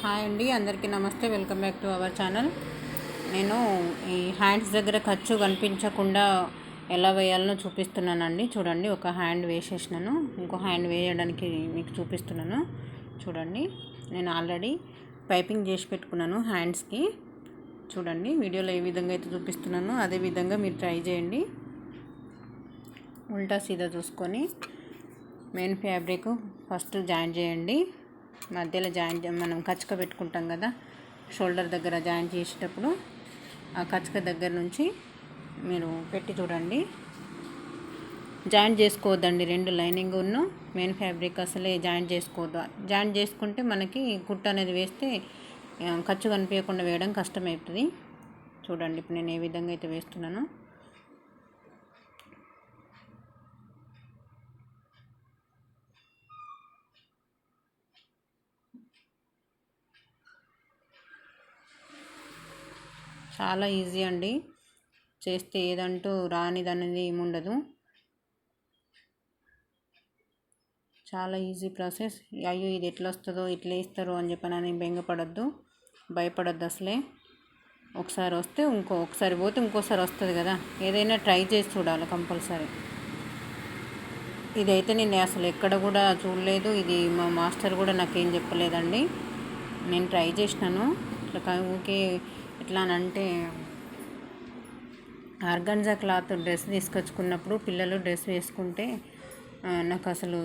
Hi అండి, అందరికీ నమస్తే. Welcome back to our channel. నేను ఈ హ్యాండ్స్ దగ్గర ఖర్చు కనిపించకుండా ఎలా వేయాలనో చూపిస్తున్నానండి. చూడండి, ఒక హ్యాండ్ వేసేసినాను, ఇంకో హ్యాండ్ వేయడానికి మీకు చూపిస్తున్నాను. చూడండి, నేను ఆల్రెడీ పైపింగ్ చేసి పెట్టుకున్నాను హ్యాండ్స్కి. చూడండి, వీడియోలో ఏ విధంగా అయితే చూపిస్తున్నానో అదే విధంగా మీరు ట్రై చేయండి. ఉల్టా సీదా చూసుకొని మెయిన్ ఫ్యాబ్రిక్ ఫస్ట్ జాయిన్ చేయండి. మధ్యలో జాయింట్ మనం కచ్చక పెట్టుకుంటాం కదా, షోల్డర్ దగ్గర జాయింట్ చేసేటప్పుడు ఆ కచ్చక దగ్గర నుంచి మీరు పెట్టి చూడండి. జాయింట్ చేసుకోవద్దండి, రెండు లైనింగ్ ఉన్న మెయిన్ ఫ్యాబ్రిక్ అసలే జాయింట్ చేసుకోవద్దు. జాయింట్ చేసుకుంటే మనకి కుట్టు అనేది వేస్తే ఖర్చు కనిపించకుండా వేయడం కష్టమవుతుంది. చూడండి, ఇప్పుడు నేను ఏ విధంగా అయితే వేస్తున్నానో. చాలా ఈజీ అండి, చేస్తే ఏదంటూ రానిదనేది ఏముండదు. చాలా ఈజీ ప్రాసెస్. అయ్యో ఇది ఎట్లా వస్తుందో, ఇట్లా వేస్తారో అని చెప్పని బెంగపడద్దు, భయపడద్దు అసలే. ఒకసారి వస్తే ఒకసారి పోతే ఇంకోసారి వస్తుంది కదా. ఏదైనా ట్రై చేసి చూడాలి కంపల్సరీ. ఇదైతే నేను అసలు ఎక్కడ కూడా చూడలేదు, ఇది మా మాస్టర్ కూడా నాకేం చెప్పలేదండి. నేను ట్రై చేసినాను. ఇట్లా ఊకే ఎట్లా అంటే ఆర్గాన్జా క్లాత్ డ్రెస్ తీసుకొచ్చుకున్నప్పుడు పిల్లలు డ్రెస్ వేసుకుంటే నాకు అసలు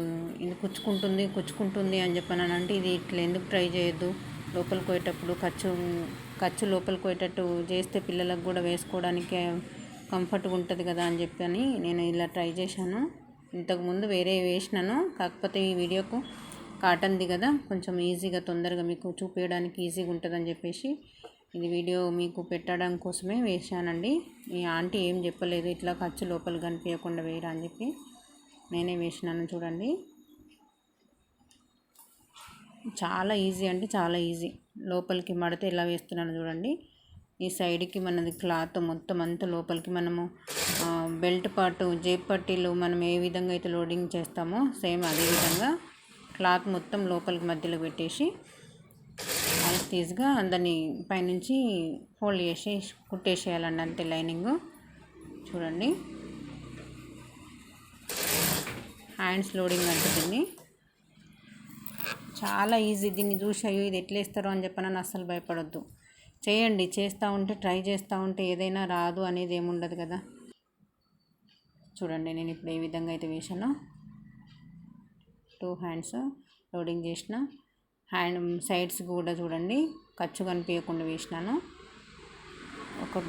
ఇది కుచ్చుకుంటుంది అని చెప్పానంటే, ఇది ఇట్లా ఎందుకు ట్రై చేయొద్దు, లోపలికి పోయేటప్పుడు ఖర్చు లోపలికి పోయేటట్టు చేస్తే పిల్లలకు కూడా వేసుకోవడానికి కంఫర్ట్గా ఉంటుంది కదా అని చెప్పని నేను ఇలా ట్రై చేశాను. ఇంతకుముందు వేరే వేసినాను, కాకపోతే ఈ వీడియోకు కాటన్ది కదా, కొంచెం ఈజీగా తొందరగా మీకు చూపించడానికి ఈజీగా ఉంటుందని చెప్పేసి ఇది వీడియో మీకు పెట్టడం కోసమే వేసానండి. ఈ ఆంటీ ఏం చెప్పలేదు, ఇట్లా ఖర్చు లోపల కనిపించకుండా వేయరా అని చెప్పి నేనే వేసినాను. చూడండి, చాలా ఈజీ అంటే చాలా ఈజీ. లోపలికి మడత ఎలా వేస్తున్నాను చూడండి. ఈ సైడ్కి మనది క్లాత్ మొత్తం అంతా లోపలికి మనము బెల్ట్ పార్టు జేబ్ పట్టీలు మనం ఏ విధంగా అయితే లోడింగ్ చేస్తామో సేమ్ అదే విధంగా క్లాత్ మొత్తం లోపలికి మధ్యలో పెట్టేసి ఈజీగా దాన్ని పైనుంచి ఫోల్డ్ చేసి కుట్టేసేయాలండి, అంతే లైనింగ్. చూడండి, హ్యాండ్స్ లోడింగ్ అంటే దీన్ని చాలా ఈజీ. దీన్ని చూసి అయ్యో ఇది ఎట్లా వేస్తారో అని చెప్పనని అస్సలు భయపడొద్దు. చేయండి, చేస్తూ ఉంటే ట్రై చేస్తూ ఉంటే ఏదైనా రాదు అనేది ఏముండదు కదా. చూడండి, నేను ఇప్పుడు ఏ విధంగా అయితే వేసానో 2 హ్యాండ్స్ లోడింగ్ చేసిన. హ్యాండ్ సైడ్స్ కూడా చూడండి, ఖర్చు కనిపించకుండా వేసినాను. ఒక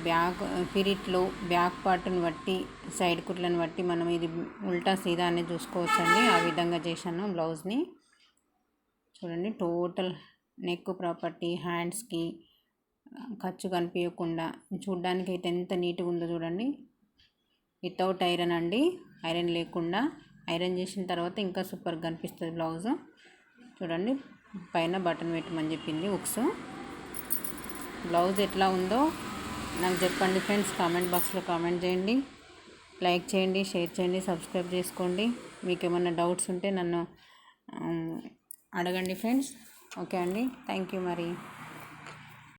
పిరిట్లో బ్యాక్ పార్ట్ని బట్టి సైడ్ కుట్లను బట్టి మనం ఇది ఉల్టా సీదా అనేది చూసుకోవచ్చండి. ఆ విధంగా చేశాను బ్లౌజ్ని. చూడండి, టోటల్ నెక్ ప్రాపర్టీ హ్యాండ్స్కి ఖర్చు కనిపించకుండా చూడడానికి అయితే ఎంత నీట్గా ఉందో చూడండి. వితౌట్ ఐరన్ అండి, ఐరన్ లేకుండా. ఐరన్ చేసిన తర్వాత ఇంకా సూపర్గా కనిపిస్తుంది బ్లౌజు. చూడండి, పైన బటన్ పెట్టమని చెప్పింది ఉక్స్. బ్లౌజ్ ఎట్లా ఉందో నాకు చెప్పండి ఫ్రెండ్స్, కామెంట్ బాక్స్లో కామెంట్ చేయండి, లైక్ చేయండి, షేర్ చేయండి, సబ్స్క్రైబ్ చేసుకోండి. మీకు ఏమైనా డౌట్స్ ఉంటే నన్ను అడగండి ఫ్రెండ్స్. ఓకే అండి, థ్యాంక్ యూ మరి.